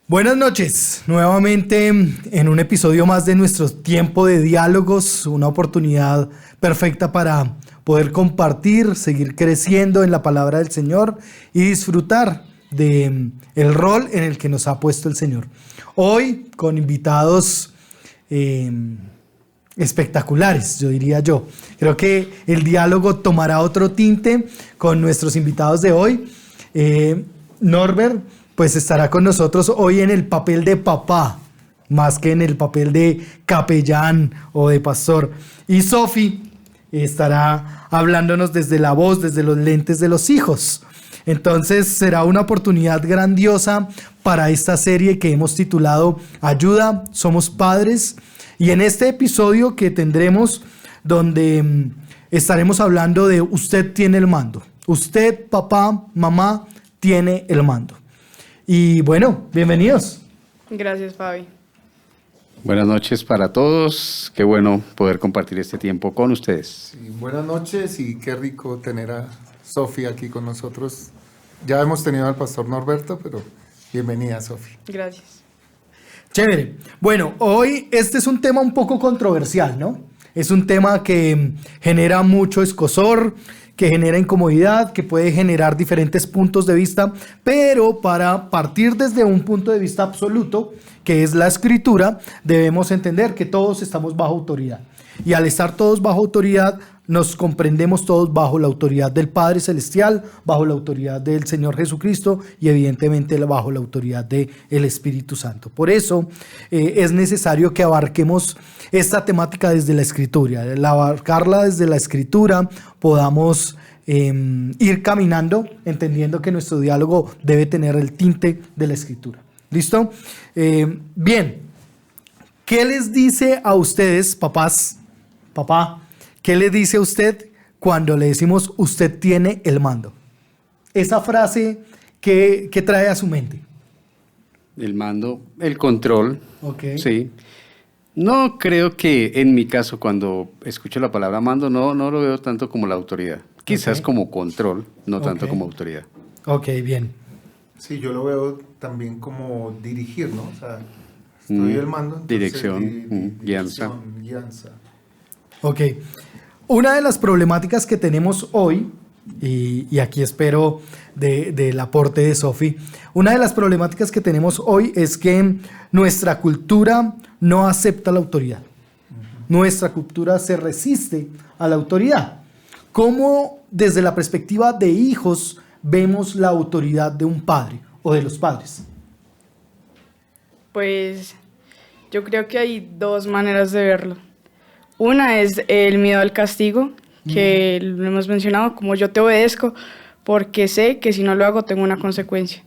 Buenas noches, nuevamente en un episodio más de nuestro tiempo de diálogos, una oportunidad perfecta para poder compartir, seguir creciendo en la palabra del Señor y disfrutar de el rol en el que nos ha puesto el Señor. Hoy con invitados espectaculares, yo diría yo. Creo que el diálogo tomará otro tinte con nuestros invitados de hoy. Norbert pues estará con nosotros hoy en el papel de papá, más que en el papel de capellán o de pastor. Y Sofi estará hablándonos desde la voz, desde los lentes de los hijos. Entonces será una oportunidad grandiosa para esta serie que hemos titulado Ayuda, somos padres. Y en este episodio que tendremos, donde estaremos hablando de usted tiene el mando. Usted, papá, mamá, tiene el mando. Y bueno, bienvenidos. Gracias, Fabi. Buenas noches para todos. Qué bueno poder compartir este tiempo con ustedes. Sí, buenas noches y qué rico tener a Sofi aquí con nosotros. Ya hemos tenido al pastor Norberto, pero bienvenida, Sofi. Gracias. Chévere. Bueno, hoy este es un tema un poco controversial, ¿no? Es un tema que genera mucho escozor, que genera incomodidad, que puede generar diferentes puntos de vista, pero para partir desde un punto de vista absoluto, que es la Escritura, debemos entender que todos estamos bajo autoridad. Y al estar todos bajo autoridad, nos comprendemos todos bajo la autoridad del Padre Celestial, bajo la autoridad del Señor Jesucristo y evidentemente bajo la autoridad del Espíritu Santo. Por eso es necesario que abarquemos esta temática desde la Escritura. Al abarcarla desde la Escritura podamos ir caminando, entendiendo que nuestro diálogo debe tener el tinte de la Escritura. ¿Listo? Bien, ¿qué les dice a ustedes, papás? Papá, ¿qué le dice a usted cuando le decimos usted tiene el mando? Esa frase, ¿qué trae a su mente? El mando, el control. Ok. Sí. No creo que en mi caso cuando escucho la palabra mando no lo veo tanto como la autoridad. Quizás como control, no tanto como autoridad. Ok, bien. Sí, yo lo veo también como dirigir, ¿no? O sea, estoy el mando. Entonces, Dirección, guianza. guianza. Ok. Una de las problemáticas que tenemos hoy, y aquí espero del aporte de Sofi, una de las problemáticas que tenemos hoy es que nuestra cultura no acepta la autoridad. Nuestra cultura se resiste a la autoridad. ¿Cómo desde la perspectiva de hijos vemos la autoridad de un padre o de los padres? Pues yo creo que hay dos maneras de verlo. Una es el miedo al castigo, que lo hemos mencionado, como yo te obedezco porque sé que si no lo hago tengo una consecuencia.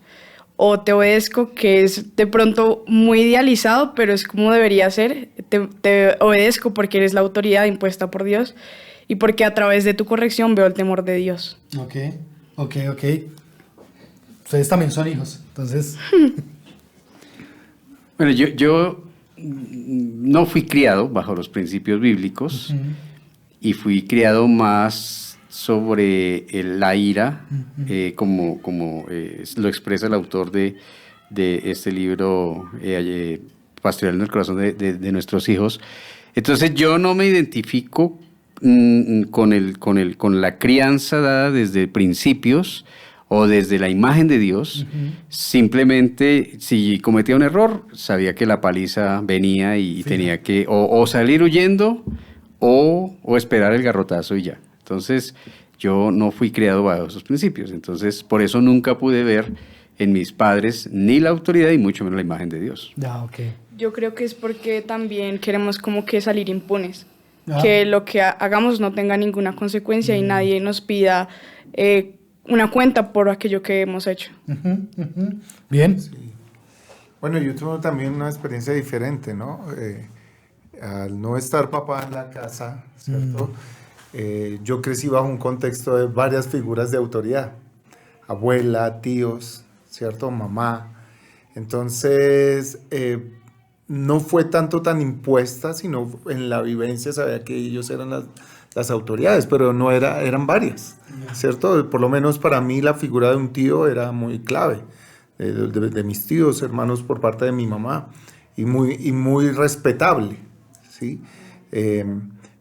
O te obedezco, que es de pronto muy idealizado, pero es como debería ser. Te obedezco porque eres la autoridad impuesta por Dios y porque a través de tu corrección veo el temor de Dios. Ok. Ustedes también son hijos, entonces... Bueno, yo no fui criado bajo los principios bíblicos y fui criado más sobre la ira, como lo expresa el autor de este libro, Pastoreando el corazón de nuestros hijos. Entonces yo no me identifico con la crianza dada desde principios o desde la imagen de Dios. Simplemente si cometía un error, sabía que la paliza venía y tenía que o salir huyendo o esperar el garrotazo y ya. Entonces yo no fui criado bajo esos principios, entonces por eso nunca pude ver en mis padres ni la autoridad y mucho menos la imagen de Dios. Okay. Yo creo que es porque también queremos como que salir impunes, que lo que hagamos no tenga ninguna consecuencia y nadie nos pida una cuenta por aquello que hemos hecho. Bien. Sí. Bueno, yo tuve también una experiencia diferente, ¿no? Al no estar papá en la casa, ¿cierto? Yo crecí bajo un contexto de varias figuras de autoridad. Abuela, tíos, ¿cierto? Mamá. Entonces, no fue tanto tan impuesta, sino en la vivencia sabía que ellos eran las autoridades, pero no eran varias, ¿cierto? Por lo menos para mí la figura de un tío era muy clave, de mis tíos, hermanos por parte de mi mamá, y muy respetable, ¿sí?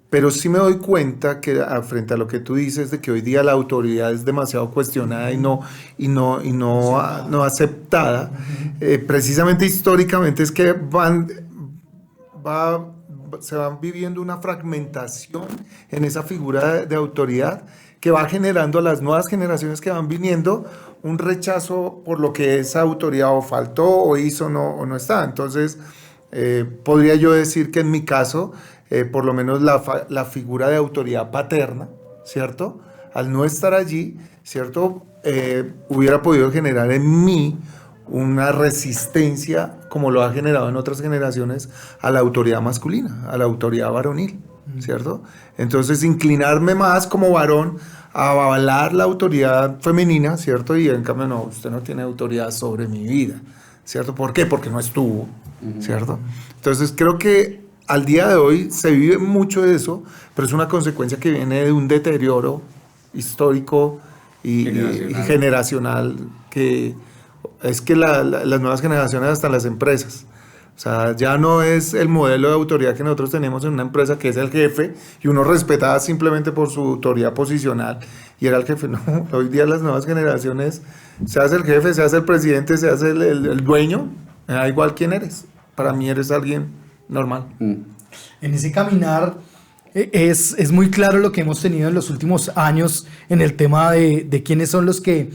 Pero sí me doy cuenta que frente a lo que tú dices, de que hoy día la autoridad es demasiado cuestionada y no aceptada, precisamente históricamente es que se van viviendo una fragmentación en esa figura de autoridad que va generando a las nuevas generaciones que van viniendo un rechazo por lo que esa autoridad o faltó o hizo o no está. Entonces, podría yo decir que en mi caso, por lo menos la figura de autoridad paterna, ¿cierto? Al no estar allí, ¿cierto? Hubiera podido generar en mí una resistencia, como lo ha generado en otras generaciones, a la autoridad masculina, a la autoridad varonil, ¿cierto? Entonces, inclinarme más como varón a avalar la autoridad femenina, ¿cierto? Y en cambio, no, usted no tiene autoridad sobre mi vida, ¿cierto? ¿Por qué? Porque no estuvo, ¿cierto? Entonces, creo que al día de hoy se vive mucho de eso, pero es una consecuencia que viene de un deterioro histórico y generacional, que es que las nuevas generaciones, hasta las empresas, o sea, ya no es el modelo de autoridad que nosotros tenemos en una empresa, que es el jefe, y uno respetaba simplemente por su autoridad posicional, y era el jefe. No, hoy día las nuevas generaciones, se hace el jefe, se hace el presidente, se hace el dueño, me da igual quién eres, para mí eres alguien normal. En ese caminar es muy claro lo que hemos tenido en los últimos años en el tema de quiénes son los que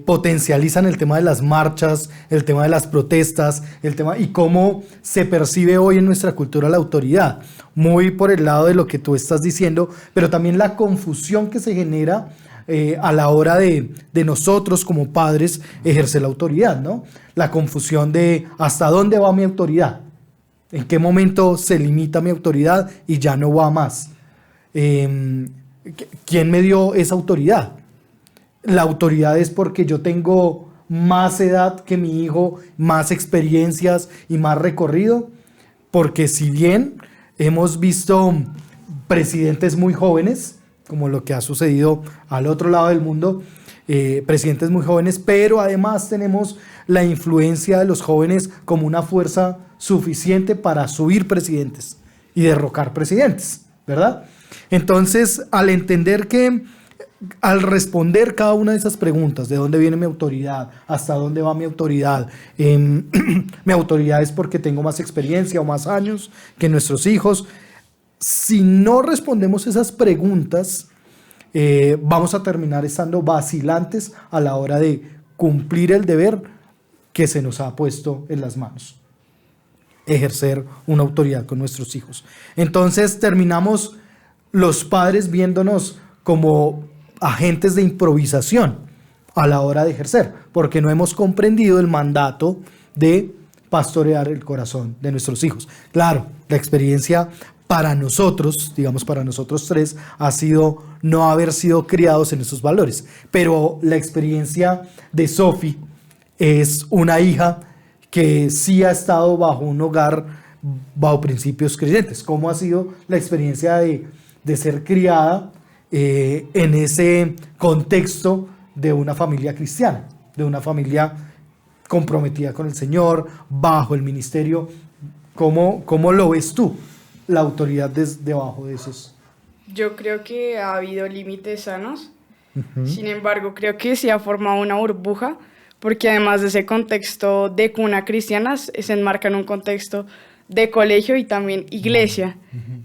potencializan el tema de las marchas, el tema de las protestas, el tema y cómo se percibe hoy en nuestra cultura la autoridad, muy por el lado de lo que tú estás diciendo, pero también la confusión que se genera a la hora de nosotros como padres ejercer la autoridad, ¿no? La confusión de hasta dónde va mi autoridad, en qué momento se limita mi autoridad y ya no va más. ¿Quién me dio esa autoridad? La autoridad es porque yo tengo más edad que mi hijo, más experiencias y más recorrido, porque si bien hemos visto presidentes muy jóvenes, como lo que ha sucedido al otro lado del mundo, presidentes muy jóvenes, pero además tenemos la influencia de los jóvenes como una fuerza suficiente para subir presidentes y derrocar presidentes, ¿verdad? Entonces, al entender que al responder cada una de esas preguntas, ¿de dónde viene mi autoridad? ¿Hasta dónde va mi autoridad? Mi autoridad es porque tengo más experiencia o más años que nuestros hijos. Si no respondemos esas preguntas, vamos a terminar estando vacilantes a la hora de cumplir el deber que se nos ha puesto en las manos. Ejercer una autoridad con nuestros hijos. Entonces terminamos los padres viéndonos como agentes de improvisación a la hora de ejercer, porque no hemos comprendido el mandato de pastorear el corazón de nuestros hijos. Claro, la experiencia para nosotros, digamos para nosotros tres, ha sido no haber sido criados en esos valores, pero la experiencia de Sophie es una hija que sí ha estado bajo un hogar, bajo principios creyentes. ¿Cómo ha sido la experiencia de ser criada en ese contexto de una familia cristiana, de una familia comprometida con el Señor, bajo el ministerio? ¿Cómo lo ves tú, la autoridad debajo de esos? Yo creo que ha habido límites sanos, sin embargo creo que se ha formado una burbuja, porque además de ese contexto de cuna cristiana, se enmarca en un contexto de colegio y también iglesia.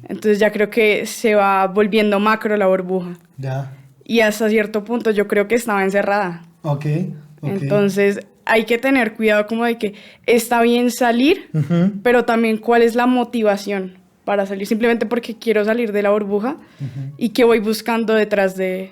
Entonces ya creo que se va volviendo macro la burbuja. Ya. Y hasta cierto punto yo creo que estaba encerrada. Okay. Entonces hay que tener cuidado como de que está bien salir, pero también cuál es la motivación para salir. Simplemente porque quiero salir de la burbuja y que voy buscando detrás de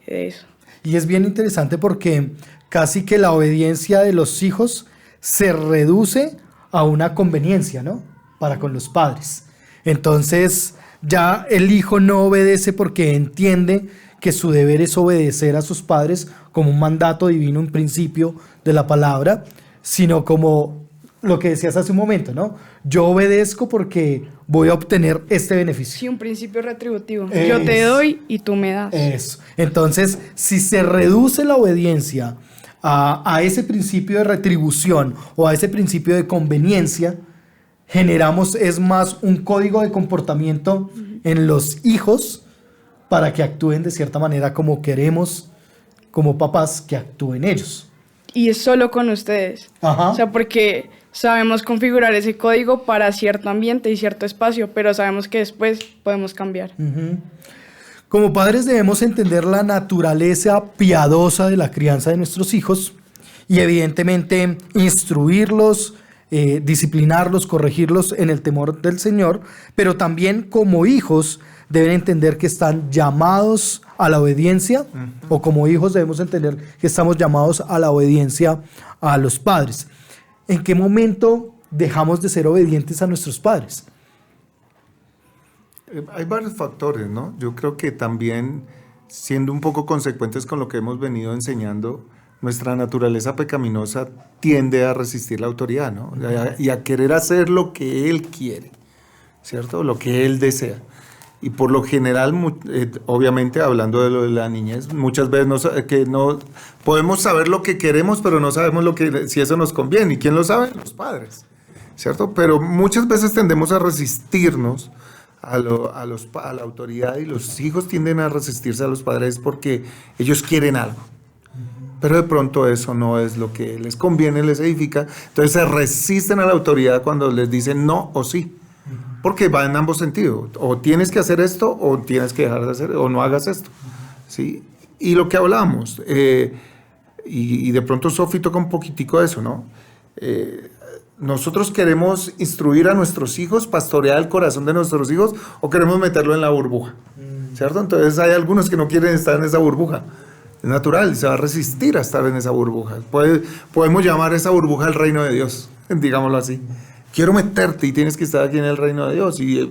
eso. Y es bien interesante porque casi que la obediencia de los hijos se reduce a una conveniencia, ¿no? Para con los padres. Entonces, ya el hijo no obedece porque entiende que su deber es obedecer a sus padres como un mandato divino, un principio de la palabra, sino como lo que decías hace un momento, ¿no? Yo obedezco porque voy a obtener este beneficio. Sí, un principio retributivo. Yo te doy y tú me das. Eso. Entonces, si se reduce la obediencia a ese principio de retribución o a ese principio de conveniencia, generamos es más un código de comportamiento en los hijos para que actúen de cierta manera como queremos como papás que actúen ellos. Y es solo con ustedes. Ajá. O sea, porque sabemos configurar ese código para cierto ambiente y cierto espacio, pero sabemos que después podemos cambiar. Ujú. Como padres debemos entender la naturaleza piadosa de la crianza de nuestros hijos y evidentemente instruirlos, disciplinarlos, corregirlos en el temor del Señor, pero también como hijos deben entender que están llamados a la obediencia, o como hijos debemos entender que estamos llamados a la obediencia a los padres. ¿En qué momento dejamos de ser obedientes a nuestros padres? Hay varios factores, ¿no? Yo creo que también, siendo un poco consecuentes con lo que hemos venido enseñando, nuestra naturaleza pecaminosa tiende a resistir la autoridad, ¿no? Y a querer hacer lo que Él quiere, ¿cierto? Lo que Él desea. Y por lo general, obviamente hablando de lo de la niñez, muchas veces no podemos saber lo que queremos, pero no sabemos si eso nos conviene. ¿Y quién lo sabe? Los padres, ¿cierto? Pero muchas veces tendemos a resistirnos a la autoridad, y los hijos tienden a resistirse a los padres porque ellos quieren algo. Pero de pronto eso no es lo que les conviene, les edifica. Entonces se resisten a la autoridad cuando les dicen no o sí. Porque va en ambos sentidos. O tienes que hacer esto, o tienes que dejar de hacer, o no hagas esto. ¿Sí? Y lo que hablamos, y de pronto Sofi toca un poquitico de eso, ¿no? Nosotros queremos instruir a nuestros hijos, pastorear el corazón de nuestros hijos, o queremos meterlo en la burbuja, ¿cierto? Entonces hay algunos que no quieren estar en esa burbuja. Es natural, se va a resistir a estar en esa burbuja. Podemos llamar esa burbuja el reino de Dios, digámoslo así. Quiero meterte y tienes que estar aquí en el reino de Dios, y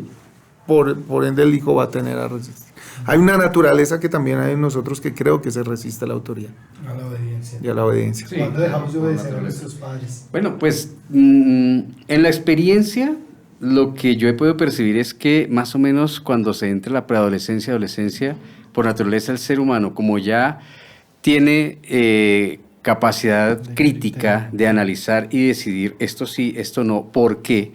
por ende el hijo va a tener a resistir. Hay una naturaleza que también hay en nosotros que creo que se resiste a la autoridad. A la obediencia. Y a la obediencia. Sí. ¿Cuándo dejamos de obedecer a nuestros padres? Bueno, pues en la experiencia lo que yo he podido percibir es que más o menos cuando se entra la preadolescencia, adolescencia, por naturaleza el ser humano, como ya tiene capacidad crítica de analizar y decidir esto sí, esto no, ¿por qué?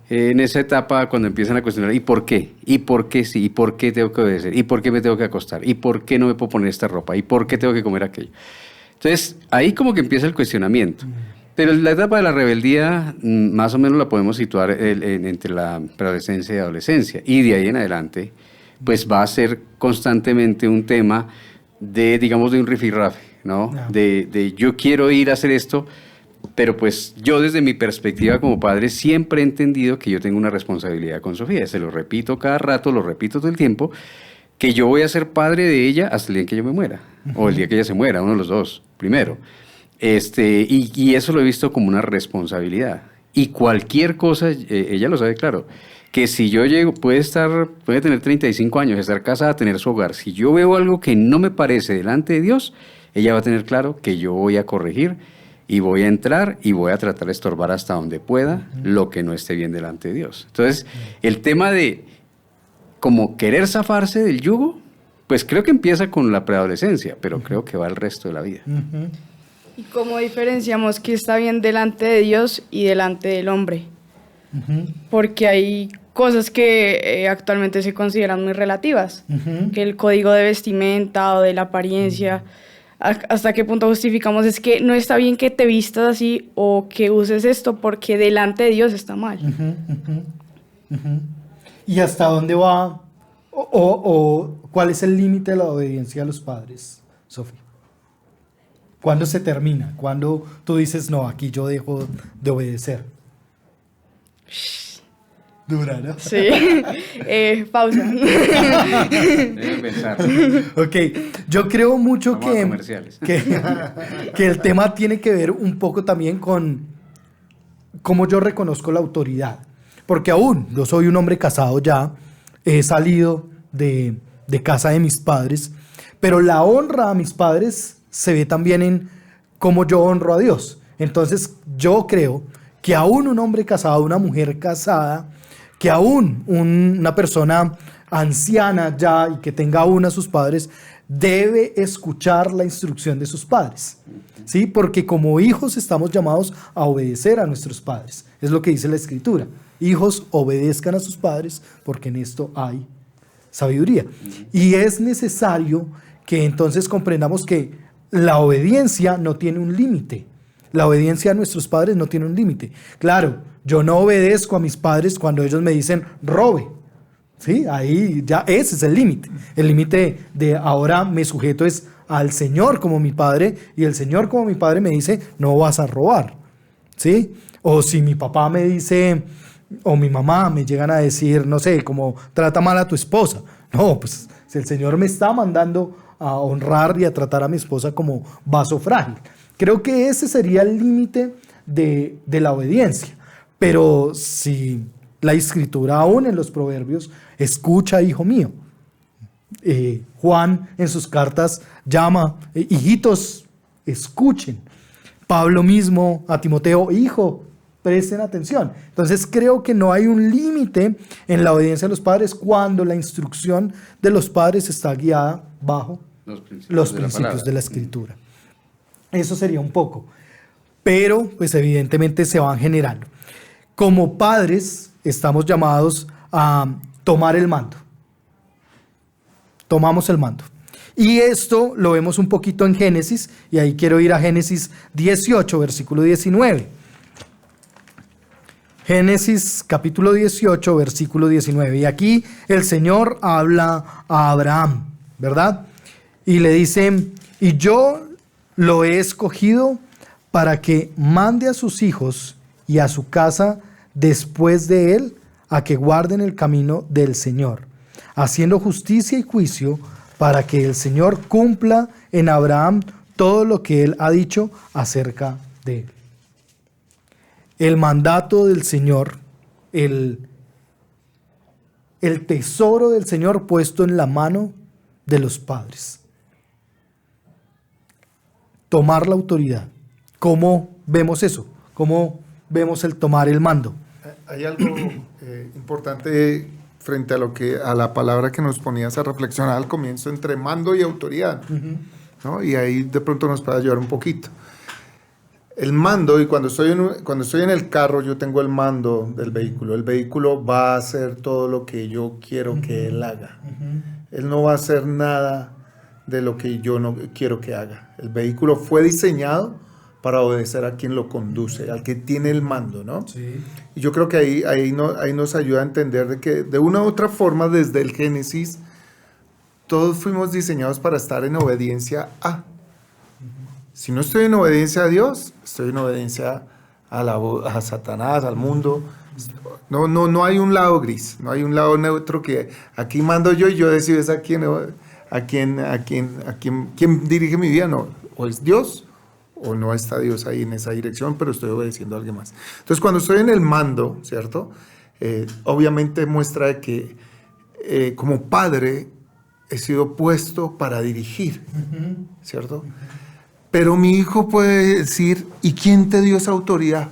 En esa etapa cuando empiezan a cuestionar ¿y por qué? ¿Y por qué sí? ¿Y por qué tengo que obedecer? ¿Y por qué me tengo que acostar? ¿Y por qué no me puedo poner esta ropa? ¿Y por qué tengo que comer aquello? Entonces ahí como que empieza el cuestionamiento. Pero la etapa de la rebeldía más o menos la podemos situar entre la preadolescencia y adolescencia, y de ahí en adelante pues va a ser constantemente un tema de, digamos, de un rifirrafe, ¿no? De yo quiero ir a hacer esto, pero pues yo desde mi perspectiva como padre siempre he entendido que yo tengo una responsabilidad con Sofía. Se lo repito cada rato, lo repito todo el tiempo, que yo voy a ser padre de ella hasta el día en que yo me muera, o el día que ella se muera, uno de los dos, primero. Y eso lo he visto como una responsabilidad. Y cualquier cosa, ella lo sabe claro, que si yo llego, puede tener 35 años, estar casada, tener su hogar. Si yo veo algo que no me parece delante de Dios, ella va a tener claro que yo voy a corregir y voy a entrar y voy a tratar de estorbar hasta donde pueda lo que no esté bien delante de Dios. Entonces, el tema de como querer zafarse del yugo, pues creo que empieza con la preadolescencia, pero creo que va el resto de la vida. ¿Y cómo diferenciamos qué está bien delante de Dios y delante del hombre? Porque hay cosas que actualmente se consideran muy relativas, que el código de vestimenta o de la apariencia, hasta qué punto justificamos es que no está bien que te vistas así o que uses esto porque delante de Dios está mal. ¿Y hasta dónde va o cuál es el límite de la obediencia a los padres, Sofía? ¿Cuándo se termina? ¿Cuándo tú dices, no, aquí yo dejo de obedecer? Dura, ¿no? Sí. Pausa. Debe pensar. Ok, yo creo mucho Vamos a comerciales. que el tema tiene que ver un poco también con cómo yo reconozco la autoridad. Porque aún yo soy un hombre casado ya, he salido de casa de mis padres, pero la honra a mis padres se ve también en cómo yo honro a Dios. Entonces yo creo que aún un hombre casado, una mujer casada, que aún una persona anciana ya y que tenga aún a sus padres, debe escuchar la instrucción de sus padres, ¿sí? Porque como hijos estamos llamados a obedecer a nuestros padres. Es lo que dice la Escritura. Hijos, obedezcan a sus padres porque en esto hay sabiduría. Y es necesario que entonces comprendamos que la obediencia no tiene un límite. La obediencia a nuestros padres no tiene un límite. Claro, yo no obedezco a mis padres cuando ellos me dicen robe. ¿Sí? Ahí ya ese es el límite. El límite de ahora me sujeto es al Señor como mi padre, y el Señor como mi padre me dice no vas a robar. ¿Sí? O si mi papá me dice, o mi mamá me llegan a decir, no sé, como trata mal a tu esposa. No, pues si el Señor me está mandando a honrar y a tratar a mi esposa como vaso frágil. Creo que ese sería el límite de la obediencia. Pero si la Escritura aún en los Proverbios, escucha, hijo mío. Juan en sus cartas llama, hijitos, escuchen. Pablo mismo a Timoteo, hijo, presten atención. Entonces creo que no hay un límite en la obediencia a los padres cuando la instrucción de los padres está guiada bajo los principios de la Escritura. Eso sería un poco. Pero pues evidentemente se van generando. Como padres estamos llamados a tomar el mando. Tomamos el mando. Y esto lo vemos un poquito en Génesis, y ahí quiero ir a Génesis 18, versículo 19. Génesis capítulo 18, versículo 19. Y aquí el Señor habla a Abraham, ¿verdad? Y le dice, y yo lo he escogido para que mande a sus hijos y a su casa después de él a que guarden el camino del Señor, haciendo justicia y juicio para que el Señor cumpla en Abraham todo lo que él ha dicho acerca de él. El mandato del Señor, el tesoro del Señor puesto en la mano de los padres. Tomar la autoridad. ¿Cómo vemos eso? ¿Cómo vemos el tomar el mando? Hay algo importante frente a la palabra que nos ponías a reflexionar al comienzo entre mando y autoridad, ¿no? Y ahí de pronto nos puede ayudar un poquito. El mando, y cuando estoy en el carro, yo tengo el mando del vehículo. El vehículo va a hacer todo lo que yo quiero que él haga. Él no va a hacer nada de lo que yo no quiero que haga. El vehículo fue diseñado para obedecer a quien lo conduce, al que tiene el mando, ¿no? Sí. Y yo creo que ahí nos ayuda a entender de que de una u otra forma, desde el Génesis, todos fuimos diseñados para estar en obediencia a. Si no estoy en obediencia a Dios, estoy en obediencia a Satanás, al mundo. No hay un lado gris, no hay un lado neutro que aquí mando yo y yo decido es a quién dirige mi vida. No, o es Dios o no está Dios ahí en esa dirección, pero estoy obedeciendo a alguien más. Entonces, cuando estoy en el mando, ¿cierto? Obviamente muestra que como padre he sido puesto para dirigir, ¿cierto? Pero mi hijo puede decir, ¿y quién te dio esa autoridad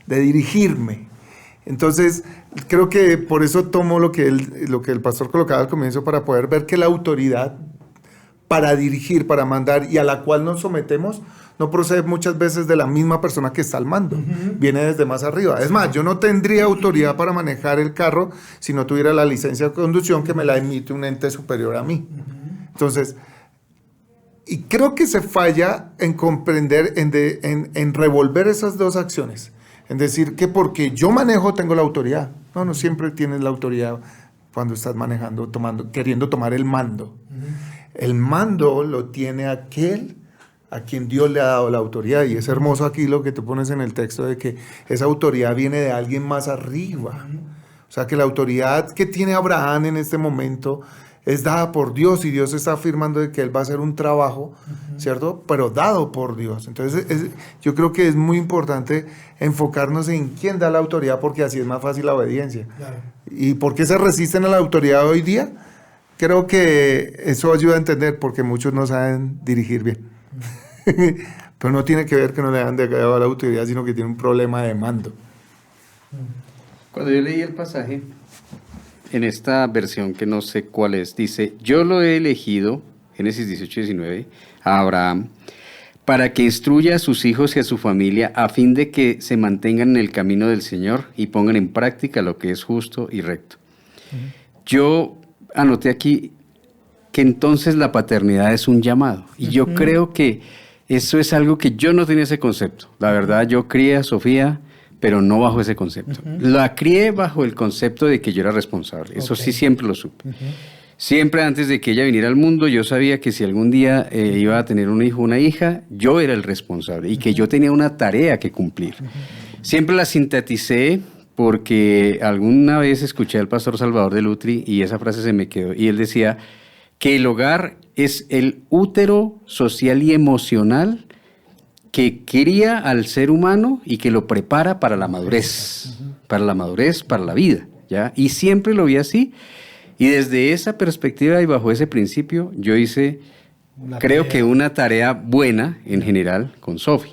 de dirigirme? Entonces, creo que por eso tomo lo que el pastor colocaba al comienzo para poder ver que la autoridad para dirigir, para mandar y a la cual nos sometemos, no procede muchas veces de la misma persona que está al mando, viene desde más arriba. Es más, yo no tendría autoridad para manejar el carro si no tuviera la licencia de conducción que me la emite un ente superior a mí. Entonces, y creo que se falla en comprender, en revolver esas dos acciones, en decir que porque yo manejo tengo la autoridad. No siempre tienes la autoridad cuando estás manejando, queriendo tomar el mando. El mando lo tiene aquel a quien Dios le ha dado la autoridad, y es hermoso aquí lo que tú pones en el texto de que esa autoridad viene de alguien más arriba. O sea, que la autoridad que tiene Abraham en este momento es dada por Dios, y Dios está afirmando de que él va a hacer un trabajo, ¿cierto? Pero dado por Dios. Entonces, yo creo que es muy importante enfocarnos en quién da la autoridad, porque así es más fácil la obediencia. Claro. ¿Y por qué se resisten a la autoridad hoy día? Creo que eso ayuda a entender porque muchos no saben dirigir bien. Pero no tiene que ver que no le hayan dado la autoridad, sino que tiene un problema de mando. Cuando yo leí el pasaje, en esta versión que no sé cuál es, dice, yo lo he elegido, Génesis 18:19, a Abraham, para que instruya a sus hijos y a su familia a fin de que se mantengan en el camino del Señor y pongan en práctica lo que es justo y recto. Yo anoté aquí que entonces la paternidad es un llamado. Y yo creo que eso es algo que yo no tenía ese concepto. La verdad, yo crié a Sofía, pero no bajo ese concepto. La crié bajo el concepto de que yo era responsable. Eso sí siempre lo supe. Siempre antes de que ella viniera al mundo, yo sabía que si algún día iba a tener un hijo o una hija, yo era el responsable y que yo tenía una tarea que cumplir. Siempre la sinteticé porque alguna vez escuché al pastor Salvador de Lutri y esa frase se me quedó. Y él decía que el hogar es el útero social y emocional que cría al ser humano y que lo prepara para la madurez, para la vida, ¿ya? Y siempre lo vi así. Y desde esa perspectiva y bajo ese principio, yo hice, creo que una tarea buena en general con Sofi.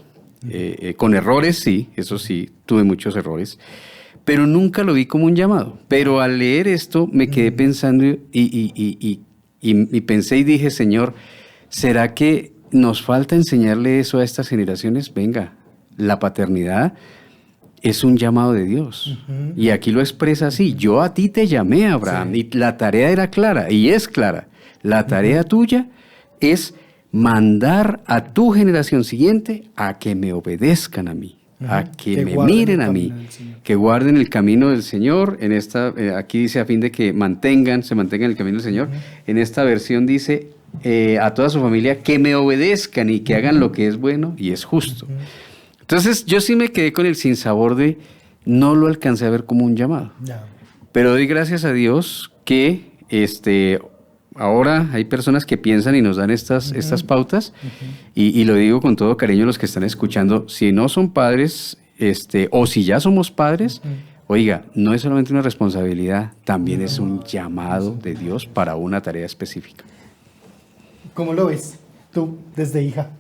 Con errores, sí, eso sí, tuve muchos errores, pero nunca lo vi como un llamado. Pero al leer esto me quedé pensando y pensé y dije, Señor, ¿será que nos falta enseñarle eso a estas generaciones? Venga, la paternidad es un llamado de Dios. Y aquí lo expresa así, yo a ti te llamé, Abraham, y la tarea era clara, y es clara. La tarea tuya es mandar a tu generación siguiente a que me obedezcan a mí, a que me miren a mí, que guarden el camino del Señor. En esta, aquí dice a fin de que se mantengan en el camino del Señor. En esta versión dice a toda su familia que me obedezcan y que hagan lo que es bueno y es justo. Entonces yo sí me quedé con el sinsabor de no lo alcancé a ver como un llamado. Pero doy gracias a Dios que ahora hay personas que piensan y nos dan estas pautas y lo digo con todo cariño a los que están escuchando, si no son padres o si ya somos padres, oiga, no es solamente una responsabilidad, también es un llamado de Dios para una tarea específica. ¿Cómo lo ves tú desde hija?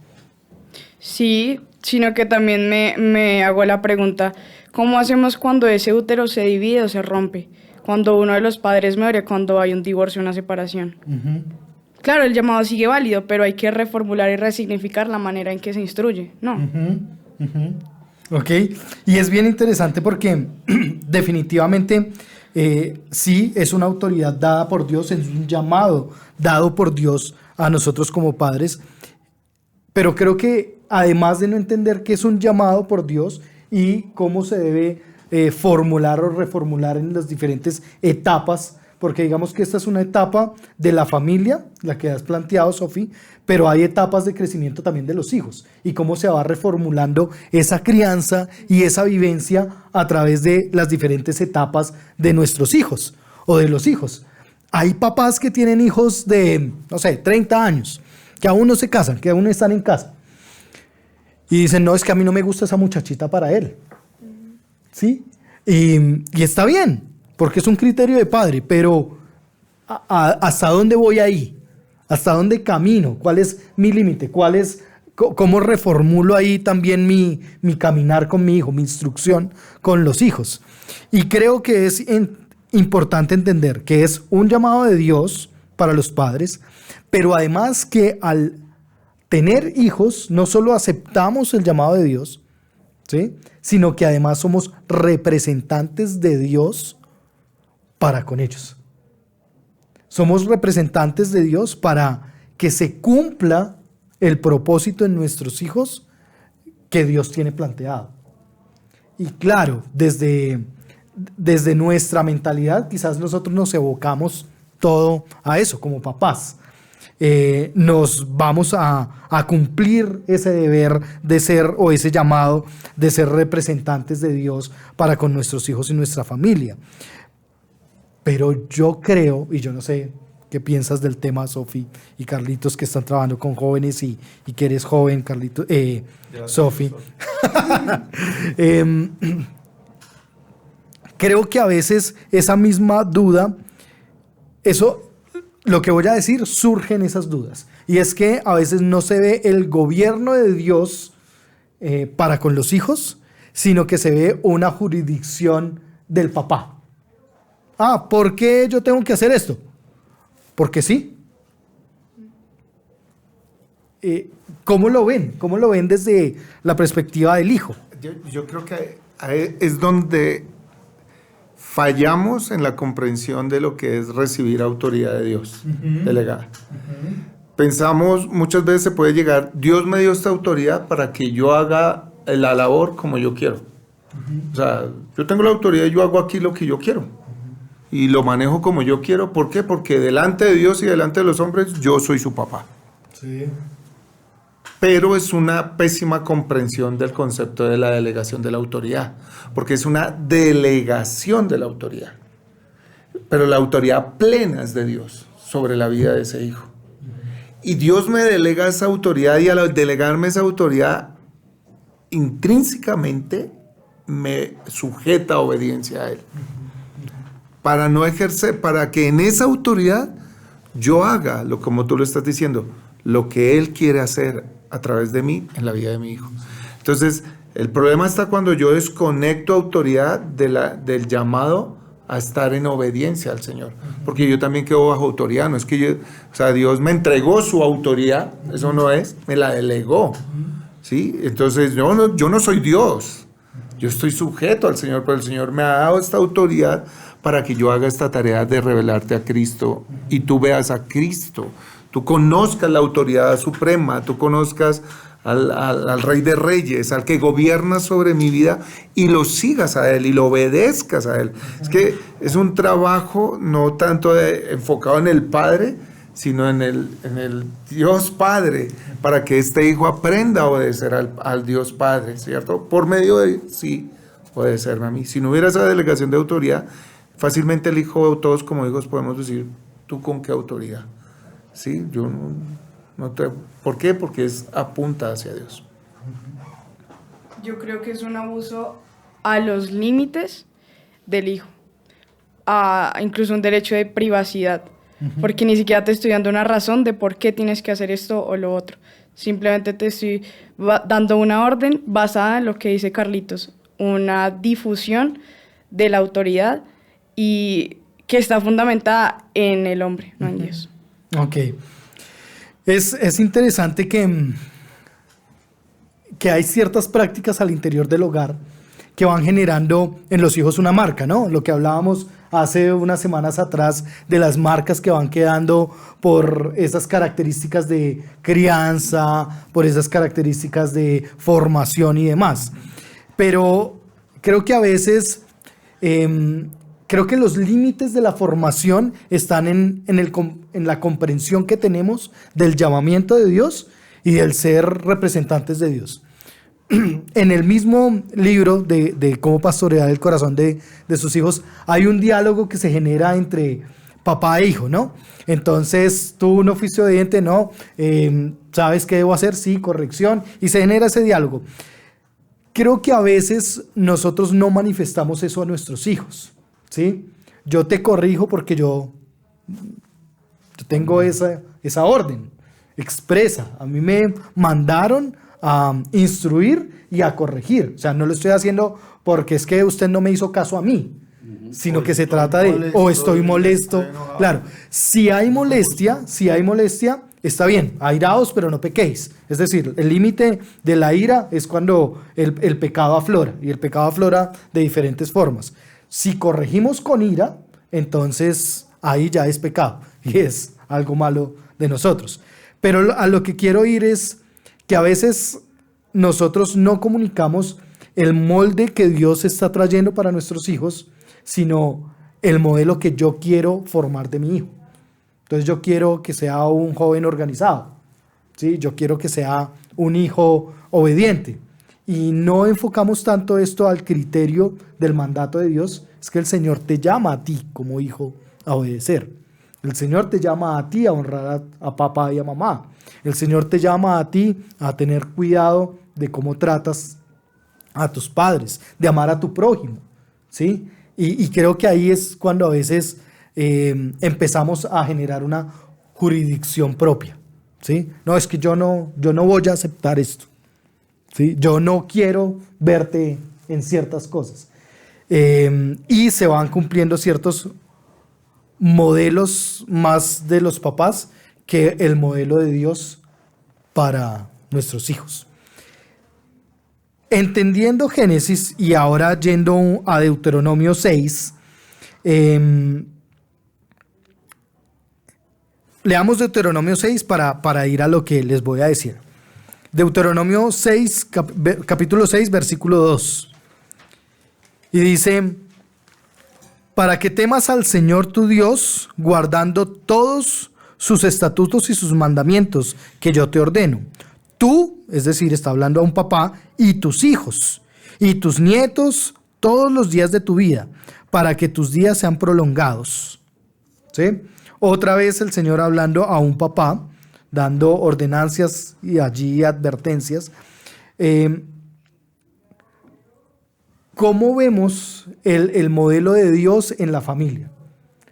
Sí, sino que también me hago la pregunta, ¿cómo hacemos cuando ese útero se divide o se rompe? Cuando uno de los padres muere, cuando hay un divorcio o una separación. Claro, el llamado sigue válido, pero hay que reformular y resignificar la manera en que se instruye, ¿no? Ok, y es bien interesante porque definitivamente sí es una autoridad dada por Dios, es un llamado dado por Dios a nosotros como padres, pero creo que además de no entender qué es un llamado por Dios y cómo se debe formular o reformular en las diferentes etapas, porque digamos que esta es una etapa de la familia, la que has planteado, Sofi, pero hay etapas de crecimiento también de los hijos y cómo se va reformulando esa crianza y esa vivencia a través de las diferentes etapas de nuestros hijos o de los hijos. Hay papás que tienen hijos de, no sé, 30 años, que aún no se casan, que aún están en casa. Y dicen, no, es que a mí no me gusta esa muchachita para él. ¿Sí? Y está bien, porque es un criterio de padre, pero ¿hasta dónde voy ahí? ¿Hasta dónde camino? ¿Cuál es mi límite? ¿Cómo reformulo ahí también mi caminar con mi hijo, mi instrucción con los hijos? Y creo que es importante entender que es un llamado de Dios para los padres, pero además que al tener hijos no solo aceptamos el llamado de Dios, ¿sí?, sino que además somos representantes de Dios para con ellos. Somos representantes de Dios para que se cumpla el propósito en nuestros hijos que Dios tiene planteado. Y claro, desde nuestra mentalidad, quizás nosotros nos evocamos todo a eso como papás. Nos vamos a cumplir ese deber de ser, o ese llamado de ser representantes de Dios para con nuestros hijos y nuestra familia. Pero yo creo, y yo no sé qué piensas del tema, Sofi y Carlitos, que están trabajando con jóvenes y que eres joven, Carlitos, Sofi. Creo que a veces esa misma duda, lo que voy a decir, surgen esas dudas. Y es que a veces no se ve el gobierno de Dios para con los hijos, sino que se ve una jurisdicción del papá. ¿por qué yo tengo que hacer esto? Porque sí. ¿Cómo lo ven? ¿Cómo lo ven desde la perspectiva del hijo? Yo creo que ahí es donde fallamos en la comprensión de lo que es recibir autoridad de Dios, delegada. Pensamos, muchas veces se puede llegar, Dios me dio esta autoridad para que yo haga la labor como yo quiero. O sea, yo tengo la autoridad y yo hago aquí lo que yo quiero. Y lo manejo como yo quiero. ¿Por qué? Porque delante de Dios y delante de los hombres, yo soy su papá. Sí. Pero es una pésima comprensión del concepto de la delegación de la autoridad, porque es una delegación de la autoridad. Pero la autoridad plena es de Dios sobre la vida de ese hijo. Y Dios me delega esa autoridad, y al delegarme esa autoridad, intrínsecamente me sujeta a obediencia a Él. Para no ejercer, para que en esa autoridad yo haga, como tú lo estás diciendo, lo que Él quiere hacer a través de mí en la vida de mi hijo. Entonces, el problema está cuando yo desconecto autoridad del llamado a estar en obediencia al Señor. Porque yo también quedo bajo autoridad. No es que yo, o sea, Dios me entregó su autoridad, eso no es, me la delegó. ¿Sí? Entonces, yo no soy Dios. Yo estoy sujeto al Señor, pero el Señor me ha dado esta autoridad para que yo haga esta tarea de revelarte a Cristo y tú veas a Cristo. Tú conozcas la autoridad suprema, tú conozcas al Rey de Reyes, al que gobierna sobre mi vida, y lo sigas a Él y lo obedezcas a Él. Es que es un trabajo no tanto enfocado en el Padre, sino en el Dios Padre, para que este hijo aprenda a obedecer al Dios Padre, ¿cierto? Por medio de, sí, obedecerme a mí. Si no hubiera esa delegación de autoridad, fácilmente el hijo, todos como hijos podemos decir, ¿tú con qué autoridad? Sí, yo no te... ¿Por qué? Porque apunta hacia Dios. Yo creo que es un abuso a los límites del hijo, incluso un derecho de privacidad, porque ni siquiera te estoy dando una razón de por qué tienes que hacer esto o lo otro. Simplemente te estoy dando una orden basada en lo que dice Carlitos, una difusión de la autoridad y que está fundamentada en el hombre, no en Dios. Ok. Es interesante que hay ciertas prácticas al interior del hogar que van generando en los hijos una marca, ¿no? Lo que hablábamos hace unas semanas atrás de las marcas que van quedando por esas características de crianza, por esas características de formación y demás. Pero creo que a veces... creo que los límites de la formación están en la comprensión que tenemos del llamamiento de Dios y del ser representantes de Dios. En el mismo libro de cómo pastorear el corazón de sus hijos, hay un diálogo que se genera entre papá e hijo, ¿no? Entonces, tú no fuiste obediente, no, ¿sabes qué debo hacer? Sí, corrección, y se genera ese diálogo. Creo que a veces nosotros no manifestamos eso a nuestros hijos. ¿Sí? Yo te corrijo porque yo tengo esa orden expresa. A mí me mandaron a instruir y a corregir. O sea, no lo estoy haciendo porque es que usted no me hizo caso a mí, sino que se trata de, o estoy molesto. Claro, si hay molestia, está bien, airaos, pero no pequéis. Es decir, el límite de la ira es cuando el pecado aflora, y el pecado aflora de diferentes formas. Si corregimos con ira, entonces ahí ya es pecado y es algo malo de nosotros. Pero a lo que quiero ir es que a veces nosotros no comunicamos el molde que Dios está trayendo para nuestros hijos, sino el modelo que yo quiero formar de mi hijo. Entonces yo quiero que sea un joven organizado, ¿sí? Yo quiero que sea un hijo obediente. Y no enfocamos tanto esto al criterio del mandato de Dios, es que el Señor te llama a ti como hijo a obedecer. El Señor te llama a ti a honrar a papá y a mamá. El Señor te llama a ti a tener cuidado de cómo tratas a tus padres, de amar a tu prójimo, ¿sí? Y creo que ahí es cuando a veces empezamos a generar una jurisdicción propia, ¿sí? No, es que yo no voy a aceptar esto. ¿Sí? Yo no quiero verte en ciertas cosas. Y se van cumpliendo ciertos modelos más de los papás que el modelo de Dios para nuestros hijos. Entendiendo Génesis y ahora yendo a Deuteronomio 6, leamos Deuteronomio 6 para ir a lo que les voy a decir. Deuteronomio 6, capítulo 6, versículo 2. Y dice: para que temas al Señor tu Dios, guardando todos sus estatutos y sus mandamientos que yo te ordeno. Tú, es decir, está hablando a un papá, y tus hijos, y tus nietos, todos los días de tu vida, para que tus días sean prolongados. ¿Sí? Otra vez el Señor hablando a un papá, dando ordenanzas y allí advertencias. ¿Cómo vemos el modelo de Dios en la familia?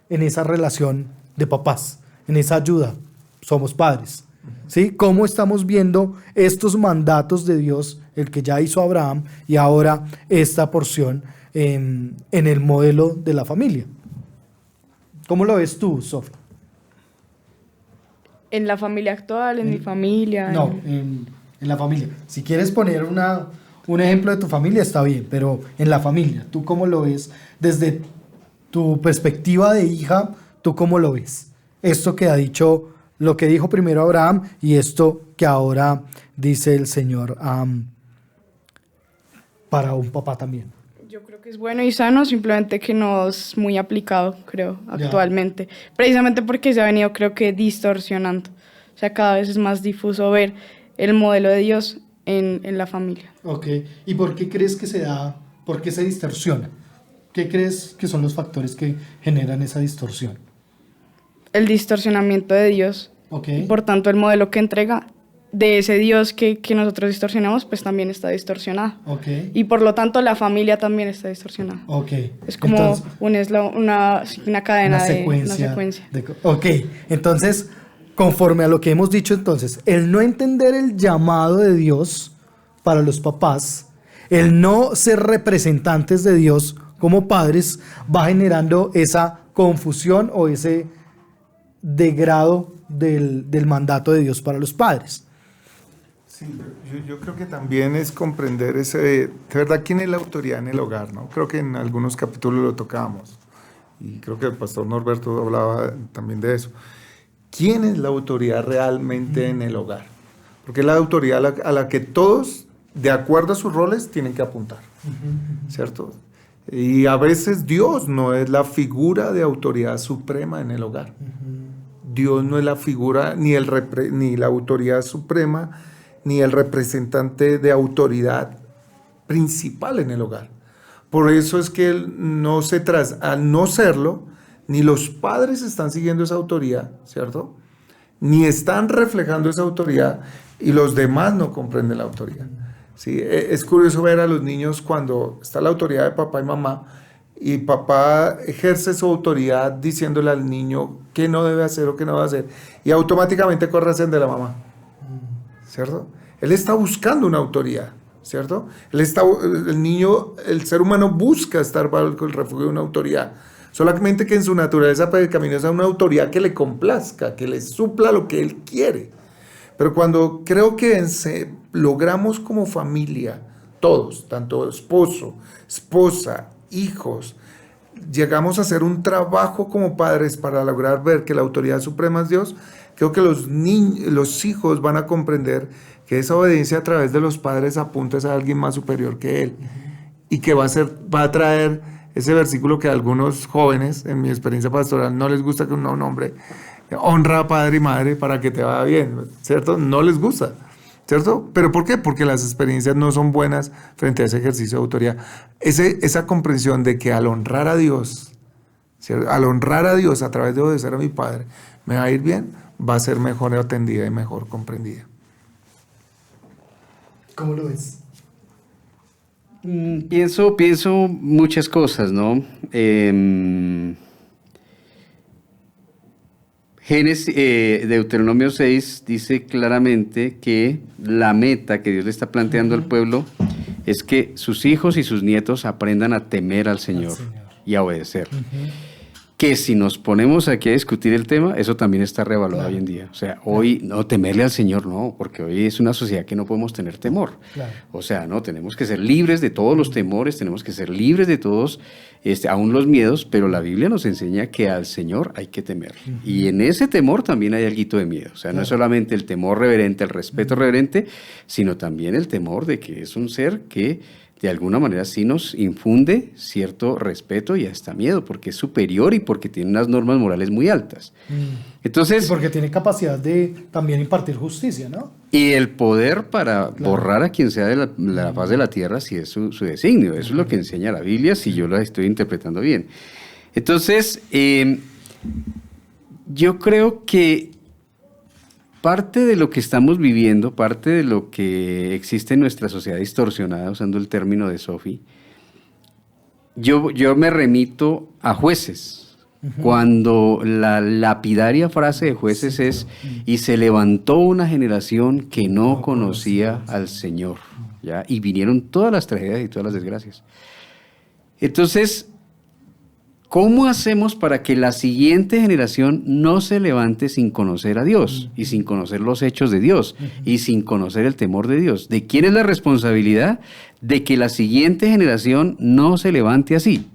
En esa relación de papás, en esa ayuda. Somos padres. ¿Sí? ¿Cómo estamos viendo estos mandatos de Dios, el que ya hizo Abraham, y ahora esta porción en el modelo de la familia? ¿Cómo lo ves tú, Sofía? En la familia actual, en mi familia. No, en la familia. Si quieres poner un ejemplo de tu familia, está bien, pero en la familia, ¿tú cómo lo ves? Desde tu perspectiva de hija, ¿tú cómo lo ves? Esto que ha dicho, lo que dijo primero Abraham y esto que ahora dice el Señor para un papá también. Yo creo que es bueno y sano, simplemente que no es muy aplicado, creo, actualmente. Precisamente porque se ha venido, creo que, distorsionando. O sea, cada vez es más difuso ver el modelo de Dios en la familia. Ok. ¿Y por qué crees que se da, por qué se distorsiona? ¿Qué crees que son los factores que generan esa distorsión? El distorsionamiento de Dios. Ok. Y por tanto, el modelo que entrega de ese Dios que nosotros distorsionamos, pues también está distorsionado. Ok. Y por lo tanto, la familia también está distorsionada. Ok. Es como Entonces, una cadena una secuencia. secuencia. Ok. Entonces, conforme a lo que hemos dicho entonces, el no entender el llamado de Dios para los papás, el no ser representantes de Dios como padres, va generando esa confusión o ese degrado del mandato de Dios para los padres. Sí, yo creo que también es comprender de verdad, quién es la autoridad en el hogar, ¿no? Creo que en algunos capítulos lo tocábamos y creo que el pastor Norberto hablaba también de eso. ¿Quién es la autoridad realmente en el hogar? Porque es la autoridad a la que todos, de acuerdo a sus roles, tienen que apuntar, ¿cierto? Y a veces Dios no es la figura de autoridad suprema en el hogar. Dios no es la figura, ni la autoridad suprema, ni el representante de autoridad principal en el hogar. Por eso es que al no serlo, ni los padres están siguiendo esa autoridad, ¿cierto? Ni están reflejando esa autoridad y los demás no comprenden la autoridad. ¿Sí? Es curioso ver a los niños cuando está la autoridad de papá y mamá y papá ejerce su autoridad diciéndole al niño qué no debe hacer o qué no debe hacer y automáticamente corre hacia de la mamá, ¿cierto? Él está buscando una autoridad, ¿cierto? El niño, el ser humano busca estar bajo el refugio de una autoridad, solamente que en su naturaleza pecaminosa una autoridad que le complazca, que le supla lo que él quiere. Pero cuando creo que logramos como familia, todos, tanto esposo, esposa, hijos, llegamos a hacer un trabajo como padres para lograr ver que la autoridad suprema es Dios, creo que los hijos van a comprender que esa obediencia a través de los padres apunta a alguien más superior que él y que va a traer ese versículo que a algunos jóvenes, en mi experiencia pastoral, no les gusta que un hombre honra a padre y madre para que te vaya bien, ¿cierto? No les gusta, ¿cierto? ¿Pero por qué? Porque las experiencias no son buenas frente a ese ejercicio de autoridad. Esa comprensión de que al honrar a Dios, ¿cierto? Al honrar a Dios a través de obedecer a mi padre, me va a ir bien, va a ser mejor atendida y mejor comprendida. ¿Cómo lo ves? Pienso muchas cosas, ¿no? Deuteronomio 6 dice claramente que la meta que Dios le está planteando al pueblo es que sus hijos y sus nietos aprendan a temer al Señor y a obedecer. que si nos ponemos aquí a discutir el tema, eso también está reevaluado hoy en día. O sea, hoy no temerle al Señor, no, porque hoy es una sociedad que no podemos tener temor. Claro. O sea, no, tenemos que ser libres de todos los temores, tenemos que ser libres de todos, aún los miedos, pero la Biblia nos enseña que al Señor hay que temer. Y en ese temor también hay algo de miedo. O sea, no es solamente el temor reverente, el respeto reverente, sino también el temor de que es un ser que de alguna manera sí nos infunde cierto respeto y hasta miedo, porque es superior y porque tiene unas normas morales muy altas. Entonces, y porque tiene capacidad de también impartir justicia, ¿no? Y el poder para borrar a quien sea de la faz de la tierra si es su designio. Eso es lo que enseña la Biblia, si yo la estoy interpretando bien. Entonces, yo creo que parte de lo que estamos viviendo, parte de lo que existe en nuestra sociedad distorsionada, usando el término de Sophie, yo me remito a Jueces, cuando la lapidaria frase de Jueces es, y se levantó una generación que no conocía al Señor, ¿ya? Y vinieron todas las tragedias y todas las desgracias. Entonces, ¿cómo hacemos para que la siguiente generación no se levante sin conocer a Dios y sin conocer los hechos de Dios y sin conocer el temor de Dios? ¿De quién es la responsabilidad de que la siguiente generación no se levante así?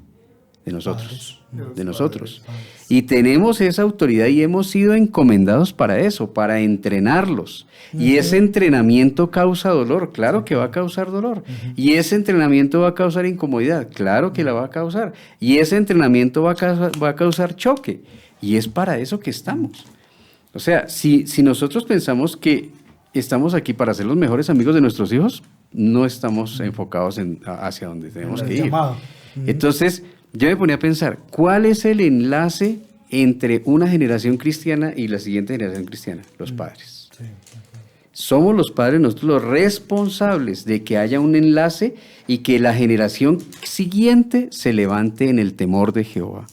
De nosotros, de nosotros. Y tenemos esa autoridad y hemos sido encomendados para eso, para entrenarlos. Y ese entrenamiento causa dolor, claro que va a causar dolor. Y ese entrenamiento va a causar incomodidad, claro que la va a causar. Y ese entrenamiento va a causar choque. Y es para eso que estamos. O sea, si nosotros pensamos que estamos aquí para ser los mejores amigos de nuestros hijos, no estamos enfocados hacia donde tenemos que ir. Entonces, yo me ponía a pensar, ¿cuál es el enlace entre una generación cristiana y la siguiente generación cristiana? Los padres. Somos los padres nosotros los responsables de que haya un enlace y que la generación siguiente se levante en el temor de Jehová.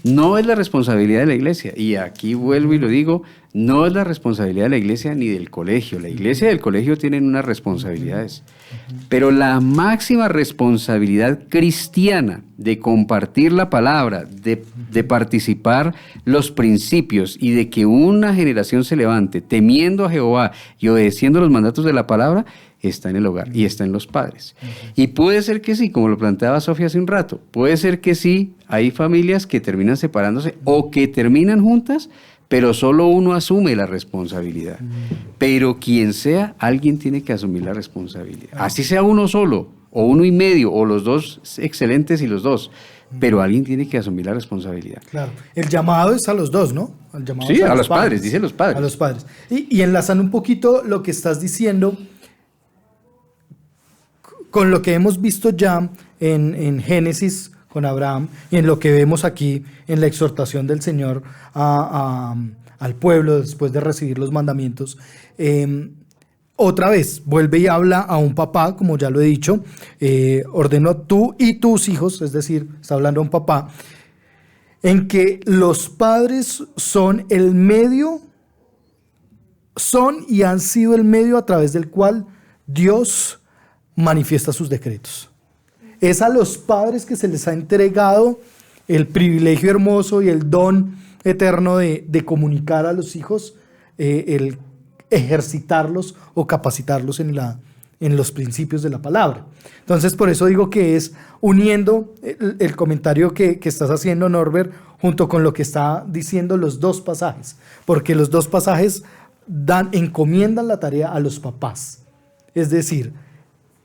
No es la responsabilidad de la iglesia, y aquí vuelvo y lo digo, no es la responsabilidad de la iglesia ni del colegio. La iglesia y el colegio tienen unas responsabilidades, pero la máxima responsabilidad cristiana de compartir la palabra, de participar los principios y de que una generación se levante temiendo a Jehová y obedeciendo los mandatos de la palabra, está en el hogar y está en los padres. Y puede ser que sí, como lo planteaba Sofía hace un rato, puede ser que sí, hay familias que terminan separándose o que terminan juntas, pero solo uno asume la responsabilidad. Pero quien sea, alguien tiene que asumir la responsabilidad. Así sea uno solo, o uno y medio, o los dos excelentes y los dos, pero alguien tiene que asumir la responsabilidad. Claro, el llamado es a los dos, ¿no? El llamado sí, a los padres, dice los padres. A los padres. Y enlazando un poquito lo que estás diciendo con lo que hemos visto ya en Génesis con Abraham y en lo que vemos aquí en la exhortación del Señor al pueblo después de recibir los mandamientos, otra vez vuelve y habla a un papá, como ya lo he dicho, ordenó tú y tus hijos, es decir, está hablando a un papá, en que los padres son el medio, son y han sido el medio a través del cual Dios manifiesta sus decretos. Es a los padres que se les ha entregado el privilegio hermoso y el don eterno de comunicar a los hijos, el ejercitarlos o capacitarlos en los principios de la palabra. Entonces, por eso digo que es uniendo el comentario que estás haciendo, Norbert, junto con lo que está diciendo los dos pasajes, porque los dos pasajes encomiendan la tarea a los papás. Es decir,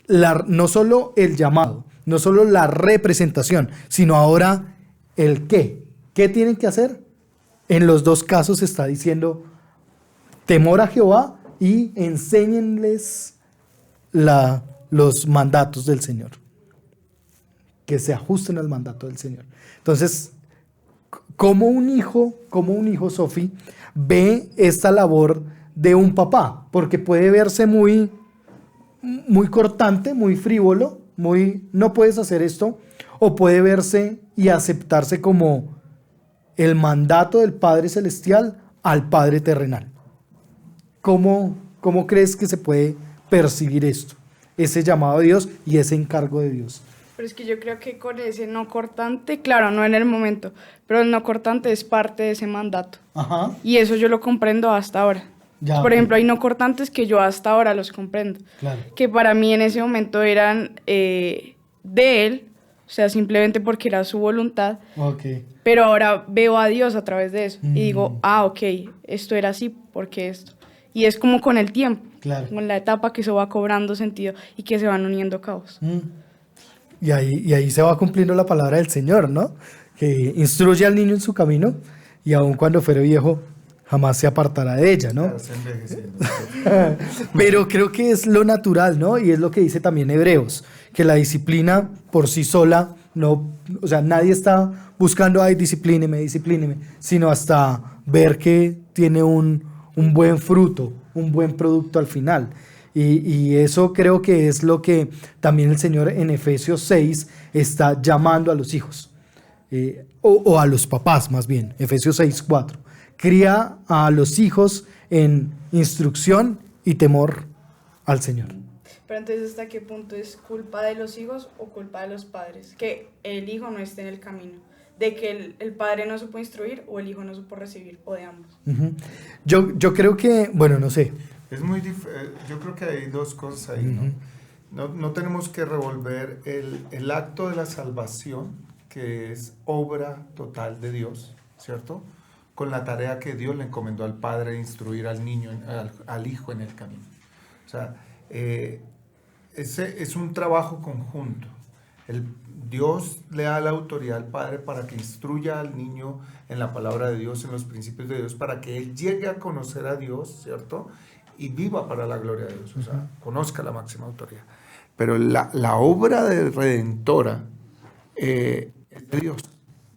no solo el llamado, no solo la representación, sino ahora el qué. ¿Qué tienen que hacer? En los dos casos está diciendo temor a Jehová y enséñenles los mandatos del Señor. Que se ajusten al mandato del Señor. Entonces, como un hijo, Sofi, ve esta labor de un papá, porque puede verse muy cortante, muy frívolo, no puedes hacer esto, o puede verse y aceptarse como el mandato del Padre Celestial al Padre terrenal. ¿Cómo crees que se puede percibir esto? Ese llamado de Dios y ese encargo de Dios Pero es que yo creo que con ese no cortante, claro, no en el momento, pero el no cortante es parte de ese mandato. Ajá. Y eso yo lo comprendo hasta ahora. Ya, Por ok. ejemplo, hay no cortantes que yo hasta ahora los comprendo. Claro. Que para mí en ese momento eran de él, o sea, simplemente porque era su voluntad, Ok. pero ahora veo a Dios a través de eso Mm. y digo, ok, esto era así, porque esto. Y es como con el tiempo, Claro. con la etapa que eso va cobrando sentido y que se van uniendo cabos. Y ahí se va cumpliendo la palabra del Señor, ¿no? Que instruye al niño en su camino y aun cuando fuere viejo jamás se apartará de ella, ¿no? Claro, se envejeciendo. Pero creo que es lo natural, ¿no? Y es lo que dice también Hebreos, que la disciplina por sí sola, no, o sea, nadie está buscando, ay, disciplíneme, sino hasta ver que tiene un buen fruto, un buen producto al final. Y eso creo que es lo que también el Señor en Efesios 6 está llamando a los hijos, o a los papás más bien, Efesios 6:4. Cría a los hijos en instrucción y temor al Señor. Pero entonces, ¿hasta qué punto es culpa de los hijos o culpa de los padres? Que el hijo no esté en el camino. De que el padre no supo instruir o el hijo no supo recibir, o de ambos. Ujú. Yo creo que, bueno, no sé. Es muy yo creo que hay dos cosas ahí, ¿no? No tenemos que revolver el acto de la salvación, que es obra total de Dios, ¿cierto? Con la tarea que Dios le encomendó al padre de instruir al niño, al hijo en el camino. O sea, ese es un trabajo conjunto. Dios le da la autoridad al padre para que instruya al niño en la palabra de Dios, en los principios de Dios, para que él llegue a conocer a Dios, ¿cierto? Y viva para la gloria de Dios, o sea, conozca la máxima autoridad. Pero la obra de redentora es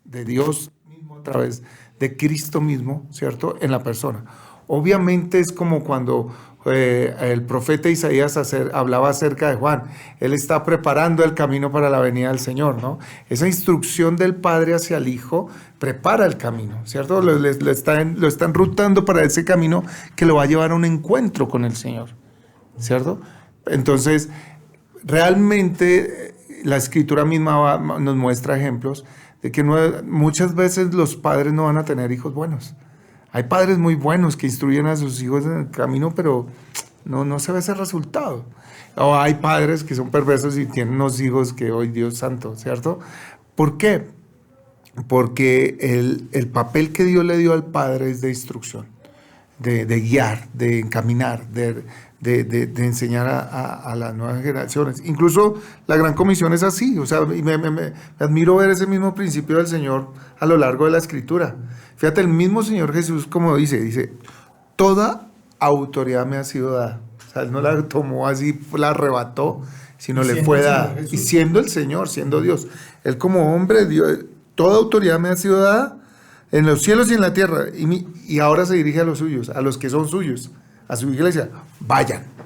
de Dios mismo a través de Cristo mismo, ¿cierto? En la persona. Obviamente es como cuando el profeta Isaías hablaba acerca de Juan. Él está preparando el camino para la venida del Señor, ¿no? Esa instrucción del Padre hacia el Hijo prepara el camino, ¿cierto? Lo están rutando para ese camino que lo va a llevar a un encuentro con el Señor, ¿cierto? Entonces, realmente la Escritura misma nos muestra ejemplos de que muchas veces los padres no van a tener hijos buenos. Hay padres muy buenos que instruyen a sus hijos en el camino, pero no se ve ese resultado. O hay padres que son perversos y tienen unos hijos que, hoy Dios santo, ¿cierto? ¿Por qué? Porque el papel que Dios le dio al padre es de instrucción, de guiar, de encaminar, de enseñar a las nuevas generaciones. Incluso la Gran Comisión es así, o sea, me admiro ver ese mismo principio del Señor a lo largo de la Escritura. Fíjate, el mismo Señor Jesús, como dice, toda autoridad me ha sido dada. O sea, Él no la tomó así, la arrebató, sino le fue dada. Y siendo el Señor, siendo Dios, Él como hombre, Dios, toda autoridad me ha sido dada en los cielos y en la tierra. Y ahora se dirige a los suyos, a los que son suyos, a su iglesia. Vayan.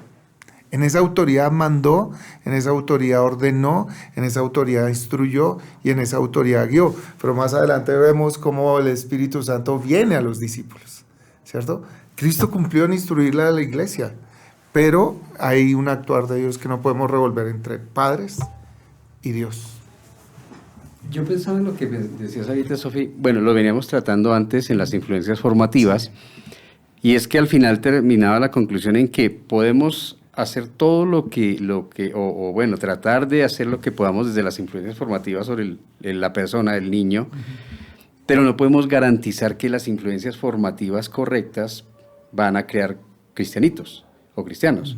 En esa autoridad mandó, en esa autoridad ordenó, en esa autoridad instruyó y en esa autoridad guió. Pero más adelante vemos cómo el Espíritu Santo viene a los discípulos, ¿cierto? Cristo cumplió en instruirla a la iglesia, pero hay un actuar de Dios que no podemos revolver entre padres y Dios. Yo pensaba en lo que decías ahorita, Sofi. Bueno, lo veníamos tratando antes en las influencias formativas, y es que al final terminaba la conclusión en que podemos hacer todo bueno, tratar de hacer lo que podamos desde las influencias formativas sobre la persona, el niño, pero no podemos garantizar que las influencias formativas correctas van a crear cristianitos o cristianos,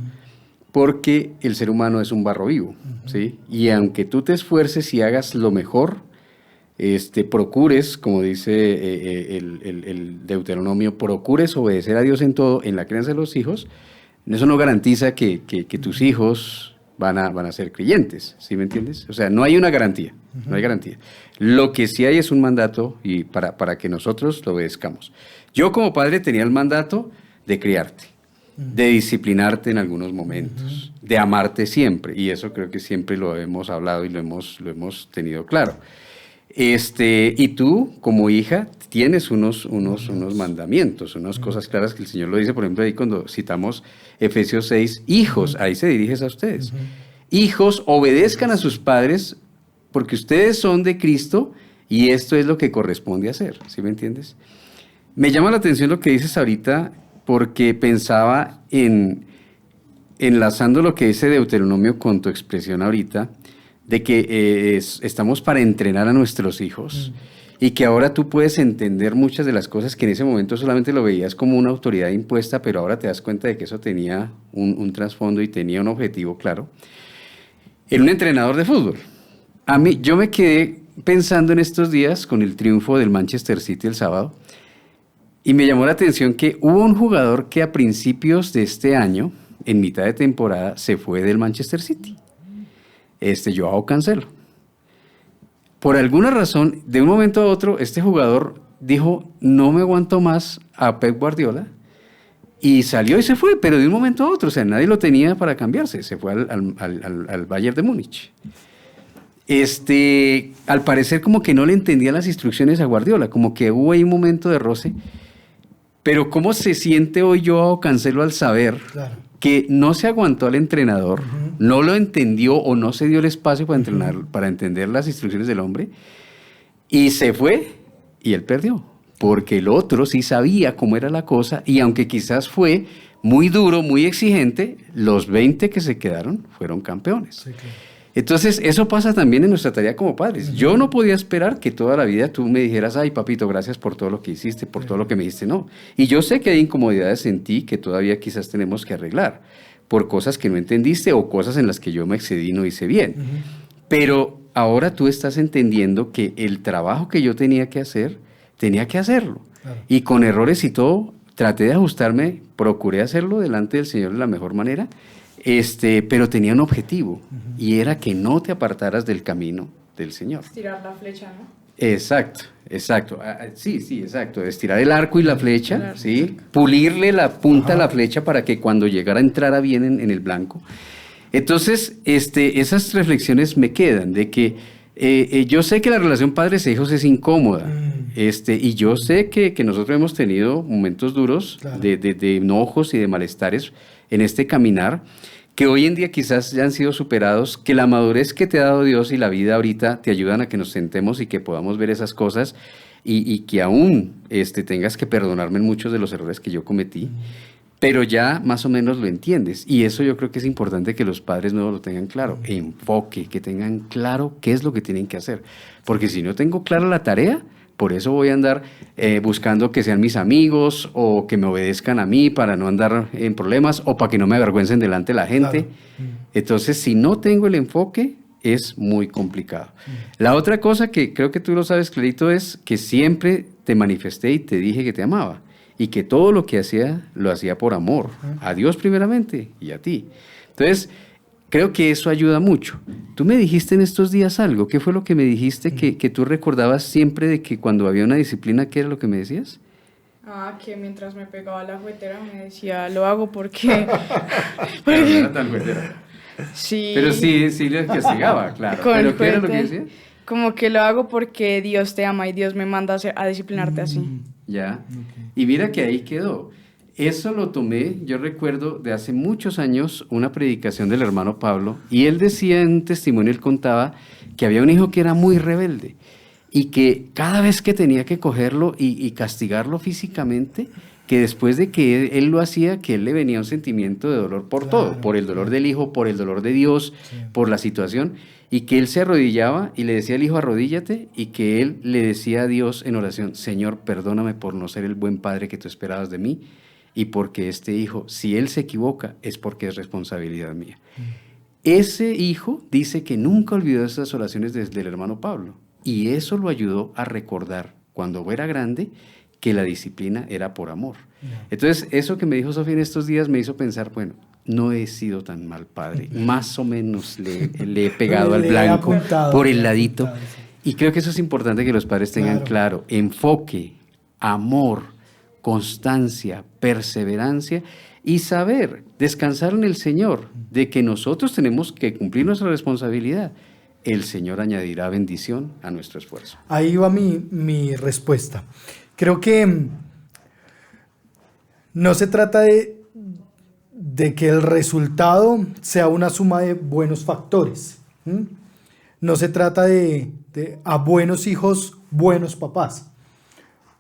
porque el ser humano es un barro vivo, ¿sí? Y aunque tú te esfuerces y hagas lo mejor, procures, como dice el Deuteronomio, procures obedecer a Dios en todo, en la crianza de los hijos. Eso no garantiza que tus hijos van a ser creyentes, ¿sí me entiendes? O sea, no hay una garantía, no hay garantía. Lo que sí hay es un mandato y para que nosotros lo obedezcamos. Yo como padre tenía el mandato de criarte, de disciplinarte en algunos momentos, de amarte siempre, y eso creo que siempre lo hemos hablado y lo hemos tenido claro. Y tú, como hija, tienes unos mandamientos, unas cosas claras que el Señor lo dice, por ejemplo, ahí cuando citamos Efesios 6, hijos, ahí se dirige a ustedes. Hijos, obedezcan a sus padres porque ustedes son de Cristo y esto es lo que corresponde hacer, ¿sí me entiendes? Me llama la atención lo que dices ahorita porque pensaba enlazando lo que dice Deuteronomio con tu expresión ahorita, de que estamos para entrenar a nuestros hijos y que ahora tú puedes entender muchas de las cosas que en ese momento solamente lo veías como una autoridad impuesta, pero ahora te das cuenta de que eso tenía un trasfondo y tenía un objetivo claro. En un entrenador de fútbol. Yo me quedé pensando en estos días con el triunfo del Manchester City el sábado y me llamó la atención que hubo un jugador que a principios de este año, en mitad de temporada, se fue del Manchester City. Joao Cancelo. Por alguna razón, de un momento a otro, este jugador dijo, no me aguanto más a Pep Guardiola, y salió y se fue, pero de un momento a otro, o sea, nadie lo tenía para cambiarse, se fue al Bayern de Múnich. Al parecer como que no le entendía las instrucciones a Guardiola, como que hubo ahí un momento de roce, pero ¿cómo se siente hoy Joao Cancelo al saber que no se aguantó al entrenador, no lo entendió o no se dio el espacio para entrenar, para entender las instrucciones del hombre, y se fue y él perdió? Porque el otro sí sabía cómo era la cosa y aunque quizás fue muy duro, muy exigente, los 20 que se quedaron fueron campeones. Sí, claro. Entonces, eso pasa también en nuestra tarea como padres. Yo no podía esperar que toda la vida tú me dijeras, ay, papito, gracias por todo lo que hiciste, por todo lo que me dijiste. No. Y yo sé que hay incomodidades en ti que todavía quizás tenemos que arreglar por cosas que no entendiste o cosas en las que yo me excedí y no hice bien. Pero ahora tú estás entendiendo que el trabajo que yo tenía que hacer, tenía que hacerlo. Claro. Y con errores y todo, traté de ajustarme, procuré hacerlo delante del Señor de la mejor manera. Pero tenía un objetivo y era que no te apartaras del camino del Señor. Estirar la flecha, ¿no? Exacto. Sí, exacto. Estirar el arco y la flecha, ¿sí? Pulirle la punta a la flecha para que cuando llegara entrara bien en el blanco. Entonces, esas reflexiones me quedan de que yo sé que la relación padres e hijos es incómoda. Y yo sé que nosotros hemos tenido momentos duros de enojos y de malestares en este caminar, que hoy en día quizás ya han sido superados, que la madurez que te ha dado Dios y la vida ahorita te ayudan a que nos sentemos y que podamos ver esas cosas y que aún tengas que perdonarme en muchos de los errores que yo cometí, pero ya más o menos lo entiendes. Y eso yo creo que es importante que los padres nuevos lo tengan claro, enfoque, que tengan claro qué es lo que tienen que hacer. Porque si no tengo clara la tarea, por eso voy a andar buscando que sean mis amigos o que me obedezcan a mí para no andar en problemas o para que no me avergüencen delante de la gente. Claro. Entonces, si no tengo el enfoque, es muy complicado. La otra cosa que creo que tú lo sabes clarito es que siempre te manifesté y te dije que te amaba y que todo lo que hacía, lo hacía por amor, a Dios primeramente y a ti. Entonces, creo que eso ayuda mucho. Tú me dijiste en estos días algo. ¿Qué fue lo que me dijiste que tú recordabas siempre de que cuando había una disciplina, qué era lo que me decías? Que mientras me pegaba la juguetera me decía, lo hago porque... Pero no era tan juguetera. Sí. Pero sí le castigaba, claro. ¿Pero qué era lo que decía? Como que lo hago porque Dios te ama y Dios me manda a disciplinarte así. Ya. Okay. Y mira que ahí quedó. Eso lo tomé, yo recuerdo de hace muchos años, una predicación del hermano Pablo, y él decía en un testimonio, él contaba que había un hijo que era muy rebelde y que cada vez que tenía que cogerlo y castigarlo físicamente, que después de que él lo hacía, que él le venía un sentimiento de dolor por todo, por el dolor del hijo, por el dolor de Dios, por la situación, y que él se arrodillaba y le decía al hijo, arrodíllate, y que él le decía a Dios en oración, Señor, perdóname por no ser el buen padre que tú esperabas de mí, y porque este hijo, si él se equivoca, es porque es responsabilidad mía. Ese hijo dice que nunca olvidó esas oraciones del hermano Pablo, y eso lo ayudó a recordar, cuando era grande, que la disciplina era por amor. Entonces, eso que me dijo Sofía en estos días me hizo pensar, bueno, no he sido tan mal padre, más o menos le he pegado al blanco por el ladito, y creo que eso es importante que los padres tengan claro, enfoque, amor, constancia, perseverancia y saber descansar en el Señor, de que nosotros tenemos que cumplir nuestra responsabilidad. El Señor añadirá bendición a nuestro esfuerzo. Ahí va mi respuesta. Creo que no se trata de que el resultado sea una suma de buenos factores. no se trata de a buenos hijos, buenos papás.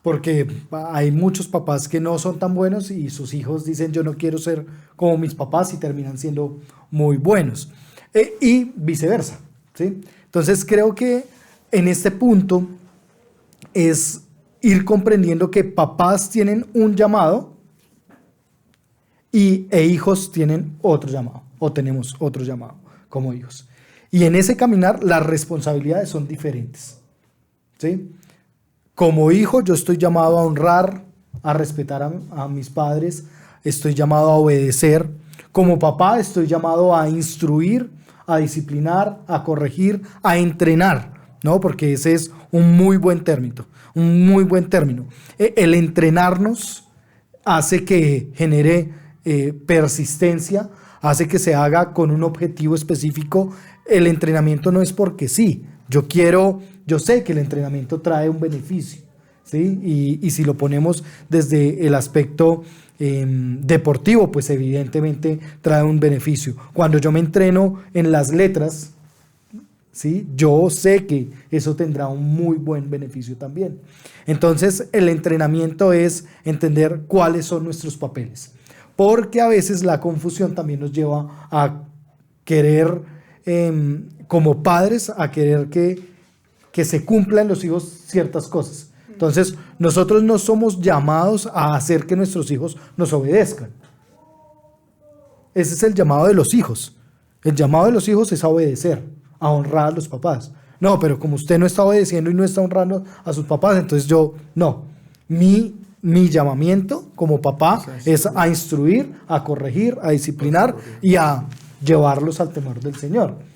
Porque hay muchos papás que no son tan buenos y sus hijos dicen yo no quiero ser como mis papás y terminan siendo muy buenos. Y viceversa, ¿sí? Entonces creo que en este punto es ir comprendiendo que papás tienen un llamado e hijos tienen otro llamado, o tenemos otro llamado como hijos. Y en ese caminar las responsabilidades son diferentes, ¿sí? Como hijo yo estoy llamado a honrar, a respetar a mis padres, estoy llamado a obedecer. Como papá estoy llamado a instruir, a disciplinar, a corregir, a entrenar, ¿no? Porque ese es un muy buen término, un muy buen término. El entrenarnos hace que genere persistencia, hace que se haga con un objetivo específico. El entrenamiento no es porque sí. Yo sé que el entrenamiento trae un beneficio, ¿sí? Y si lo ponemos desde el aspecto deportivo, pues evidentemente trae un beneficio. Cuando yo me entreno en las letras, ¿sí? Yo sé que eso tendrá un muy buen beneficio también. Entonces, el entrenamiento es entender cuáles son nuestros papeles, porque a veces la confusión también nos lleva a querer, como padres, a querer que se cumplan los hijos ciertas cosas. Entonces, nosotros no somos llamados a hacer que nuestros hijos nos obedezcan. Ese es el llamado de los hijos. El llamado de los hijos es a obedecer, a honrar a los papás. No, pero como usted no está obedeciendo y no está honrando a sus papás, entonces no. Mi llamamiento como papá es a instruir, a corregir, a disciplinar y a llevarlos al temor del Señor.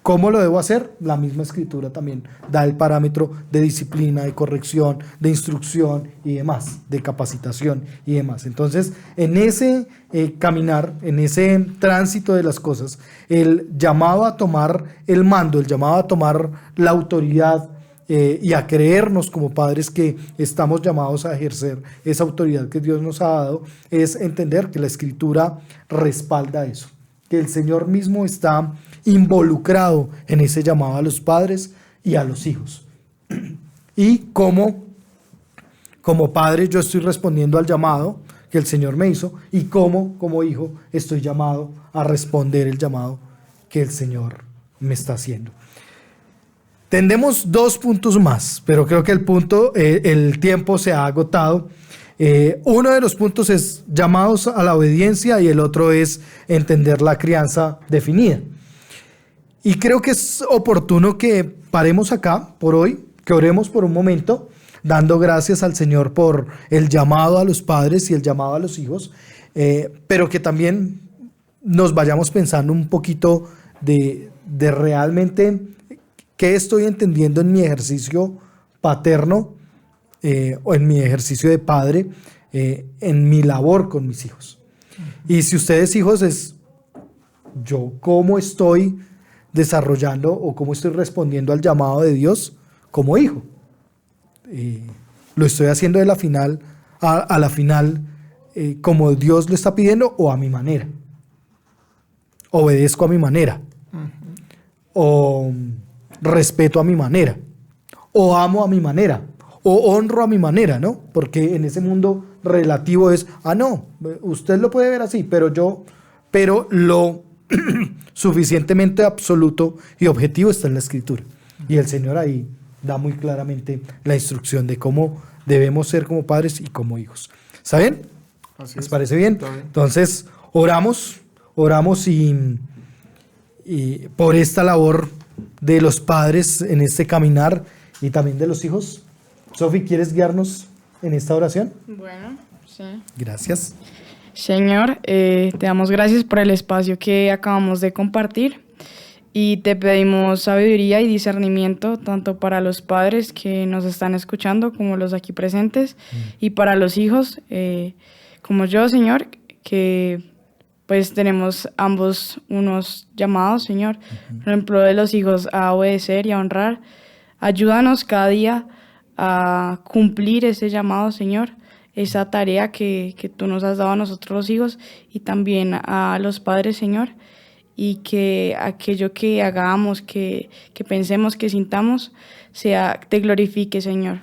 ¿Cómo lo debo hacer? La misma Escritura también da el parámetro de disciplina, de corrección, de instrucción y demás, de capacitación y demás. Entonces, en ese caminar, en ese tránsito de las cosas, el llamado a tomar el mando, el llamado a tomar la autoridad y a creernos como padres que estamos llamados a ejercer esa autoridad que Dios nos ha dado, es entender que la Escritura respalda eso, que el Señor mismo está involucrado en ese llamado a los padres y a los hijos. Y como padre yo estoy respondiendo al llamado que el Señor me hizo, y como hijo estoy llamado a responder el llamado que el Señor me está haciendo. Tendremos 2 puntos más, pero creo que el tiempo se ha agotado. Uno de los puntos es llamados a la obediencia y el otro es entender la crianza definida. Y creo que es oportuno que paremos acá por hoy, que oremos por un momento, dando gracias al Señor por el llamado a los padres y el llamado a los hijos, pero que también nos vayamos pensando un poquito de realmente qué estoy entendiendo en mi ejercicio paterno o en mi ejercicio de padre, en mi labor con mis hijos. Y si ustedes hijos, es yo cómo estoy desarrollando o cómo estoy respondiendo al llamado de Dios como hijo. ¿Lo estoy haciendo de la final a la final como Dios lo está pidiendo o a mi manera? ¿Obedezco a mi manera? ¿O respeto a mi manera? ¿O amo a mi manera? ¿O honro a mi manera? ¿No? Porque en ese mundo relativo es, no, usted lo puede ver así, pero lo suficientemente absoluto y objetivo está en la Escritura. Y el Señor ahí da muy claramente la instrucción de cómo debemos ser como padres y como hijos. ¿Está bien? ¿Les parece bien? Entonces, oramos y por esta labor de los padres en este caminar y también de los hijos. Sofi, ¿quieres guiarnos en esta oración? Bueno, sí. Gracias. Señor, te damos gracias por el espacio que acabamos de compartir y te pedimos sabiduría y discernimiento tanto para los padres que nos están escuchando como los aquí presentes y para los hijos como yo, Señor, que pues tenemos ambos unos llamados, Señor. Por ejemplo, de los hijos a obedecer y a honrar. Ayúdanos cada día a cumplir ese llamado, Señor, esa tarea que tú nos has dado a nosotros los hijos y también a los padres, Señor. y que aquello que hagamos, que pensemos, que sintamos, te glorifique, Señor.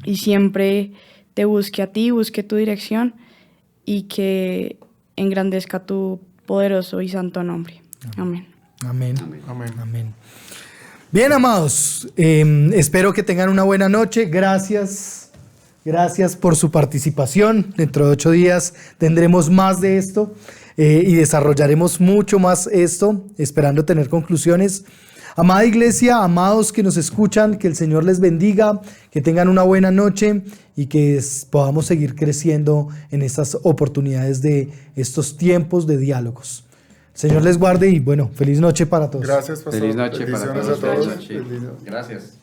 Y siempre te busque a ti, busque tu dirección y que engrandezca tu poderoso y santo nombre. Amén. Amén. Amén. Amén. Bien, amados, espero que tengan una buena noche. Gracias por su participación. Dentro de 8 días tendremos más de esto y desarrollaremos mucho más esto, esperando tener conclusiones. Amada iglesia, amados que nos escuchan, que el Señor les bendiga, que tengan una buena noche y que podamos seguir creciendo en estas oportunidades de estos tiempos de diálogos. El Señor les guarde y bueno, feliz noche para todos. Gracias, pastor. Feliz noche para Bendiciones todos. a todos. Feliz noche. Gracias.